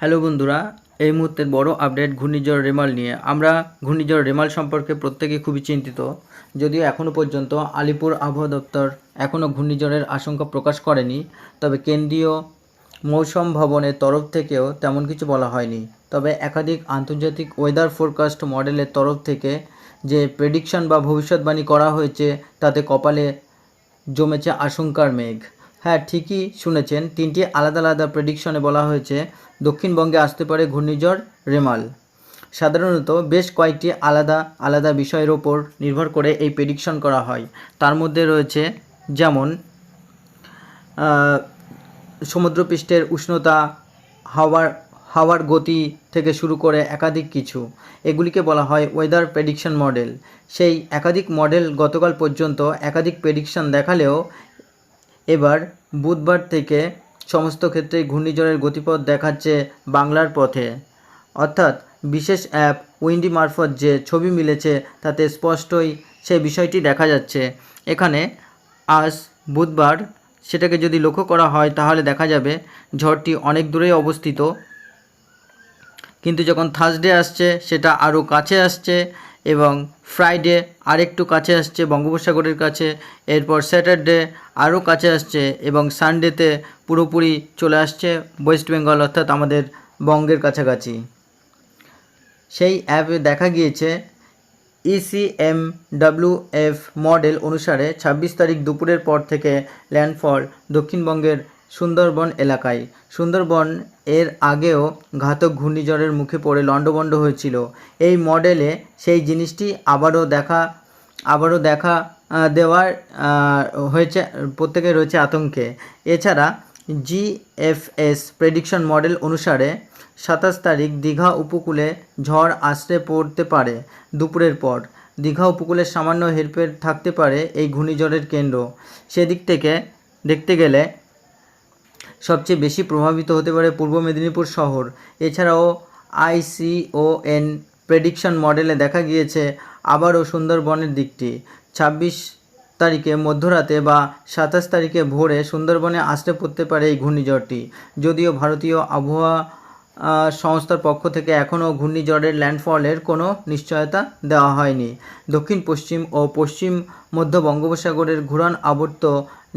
Hello বন্ধুরা, এই মুহূর্তের বড় আপডেট ঘূর্ণিঝড় রেমাল নিয়ে। আমরা ঘূর্ণিঝড় রেমাল সম্পর্কে প্রত্যেকে খুবই চিন্তিত। যদিও এখনও পর্যন্ত আলিপুর আবহাওয়া দপ্তর এখনও ঘূর্ণিঝড়ের আশঙ্কা প্রকাশ করেনি, তবে কেন্দ্রীয় মৌসুম ভবনের তরফ থেকেও তেমন কিছু বলা হয়নি। তবে একাধিক আন্তর্জাতিক ওয়েদার ফোরকাস্ট মডেলের তরফ থেকে যে প্রেডিকশন বা ভবিষ্যৎবাণী করা হয়েছে তাতে কপালে জমেছে আশঙ্কার মেঘ। হ্যাঁ, ঠিকই শুনেছেন, তিনটি আলাদা আলাদা প্রেডিকশনে বলা হয়েছে দক্ষিণবঙ্গে আসতে পারে ঘূর্ণিঝড় রেমাল। সাধারণত বেশ কয়েকটি আলাদা আলাদা বিষয়ের ওপর নির্ভর করে এই প্রেডিকশন করা হয়। তার মধ্যে রয়েছে যেমন সমুদ্রপৃষ্ঠের উষ্ণতা, হাওয়ার গতি থেকে শুরু করে একাধিক কিছু, এগুলিকে বলা হয় ওয়েদার প্রেডিকশন মডেল। সেই একাধিক মডেল গতকাল পর্যন্ত একাধিক প্রেডিকশন দেখালেও এবার বুধবার থেকে সমস্ত ক্ষেত্রেই ঘূর্ণিঝড়ের গতিপথ দেখাচ্ছে বাংলার পথে। অর্থাৎ বিশেষ অ্যাপ উইন্ডি মারফত যে ছবি মিলেছে তাতে স্পষ্টই সেই বিষয়টি দেখা যাচ্ছে। এখানে আজ বুধবার সেটাকে যদি লক্ষ্য করা হয় তাহলে দেখা যাবে ঝড়টি অনেক দূরেই অবস্থিত, কিন্তু যখন থার্সডে আসছে সেটা আরও কাছে আসছে এবং ফ্রাইডে আরেকটু কাছে আসছে বঙ্গোপসাগরের কাছে, এরপর স্যাটারডে আরও কাছে আসছে এবং সানডেতে পুরোপুরি চলে আসছে ওয়েস্ট বেঙ্গল অর্থাৎ আমাদের বঙ্গের কাছাকাছি। সেই অ্যাপে দেখা গিয়েছে ECMWF মডেল অনুসারে 26 তারিখ দুপুরের পর থেকে ল্যান্ডফল দক্ষিণবঙ্গের সুন্দরবন এলাকায়। সুন্দরবন এর আগেও ঘাতক ঘূর্ণিঝড়ের মুখে পড়ে লণ্ডভণ্ড হয়েছিল। এই মডেলে সেই জিনিসটি আবারও দেখা দেওয়ার হয়েছে, প্রত্যেকে রয়েছে আতঙ্কে। এছাড়া GFS প্রেডিকশন মডেল অনুসারে 27 তারিখ দীঘা উপকূলে ঝড় আছড়ে পড়তে পারে দুপুরের পর। দীঘা উপকূলের সামান্য হেরফের থাকতে পারে এই ঘূর্ণিঝড়ের কেন্দ্র। সেদিক থেকে দেখতে গেলে সবচেয়ে বেশি প্রভাবিত হতে পারে পূর্ব মেদিনীপুর শহর। এছাড়াও ICON প্রেডিকশন মডেলে দেখা গিয়েছে আবারও সুন্দরবনের দিকটি 26 তারিখে মধ্যরাতে বা 27 তারিখে ভোরে সুন্দরবনে আছড়ে পড়তে পারে এই ঘূর্ণিঝড়টি। যদিও ভারতীয় আবহাওয়া সংস্থার পক্ষ থেকে এখনও ঘূর্ণিঝড়ের ল্যান্ডফলের কোনো নিশ্চয়তা দেওয়া হয়নি। দক্ষিণ পশ্চিম ও পশ্চিম মধ্য বঙ্গোপসাগরের ঘূর্ণন আবর্ত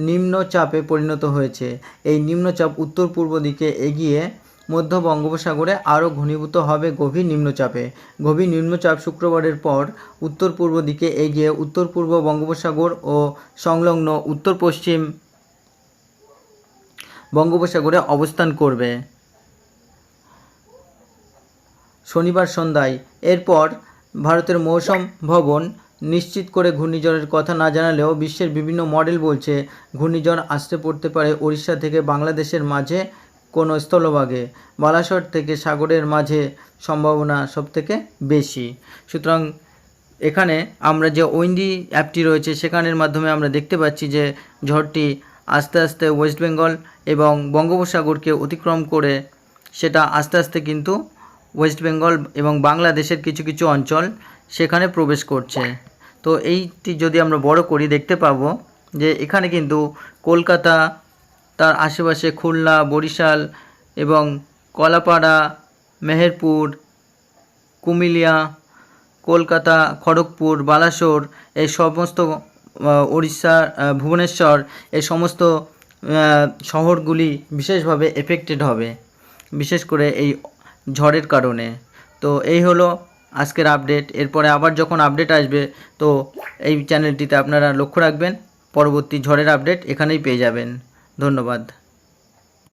নিম্নচাপে পরিণত হয়েছে। এই নিম্নচাপ উত্তর পূর্ব দিকে এগিয়ে মধ্য বঙ্গোপসাগরে আরও ঘনীভূত হবে গভীর নিম্নচাপে। গভীর নিম্নচাপ শুক্রবারের পর উত্তর পূর্ব দিকে এগিয়ে উত্তর পূর্ব বঙ্গোপসাগর ও সংলগ্ন উত্তর পশ্চিম বঙ্গোপসাগরে অবস্থান করবে শনিবার সন্ধ্যায়। এরপর ভারতের মৌসুম ভবন নিশ্চিত করে ঘূর্ণিঝড়ের কথা না জানালেও বিশ্বের বিভিন্ন মডেল বলছে ঘূর্ণিঝড় আসতে পড়তে পারে ওড়িশা থেকে বাংলাদেশের মাঝে কোনো স্থলভাগে। বালাসোর থেকে সাগরের মাঝে সম্ভাবনা সবথেকে বেশি। সুতরাং এখানে আমরা যে উইন্ডি অ্যাপটি রয়েছে সেখানের মাধ্যমে আমরা দেখতে পাচ্ছি যে ঝড়টি আস্তে আস্তে ওয়েস্ট বেঙ্গল এবং বঙ্গোপসাগরকে অতিক্রম করে সেটা আস্তে আস্তে কিন্তু ওয়েস্ট বেঙ্গল এবং বাংলাদেশের কিছু কিছু অঞ্চল সেখানে প্রবেশ করছে। তো এইটি যদি আমরা বড় করি দেখতে পাবো যে এখানে কিন্তু কলকাতা, তার আশেপাশে খুলনা, বরিশাল এবং কলাপাড়া, মেহেরপুর, কুমিল্লা, কলকাতা, খড়গপুর, বালাসোর, এই সমস্ত উড়িষ্যা, ভুবনেশ্বর, এই সমস্ত শহরগুলি বিশেষভাবে এফেক্টেড হবে, বিশেষ করে এই ঝড়ের কারণে। তো এই হলো আজকের আপডেট। এরপরে আবার যখন আপডেট আসবে তো এই চ্যানেলটিতে আপনারা লক্ষ্য রাখবেন, পরবর্তী ঝড়ের আপডেট এখানেই পেয়ে যাবেন। ধন্যবাদ।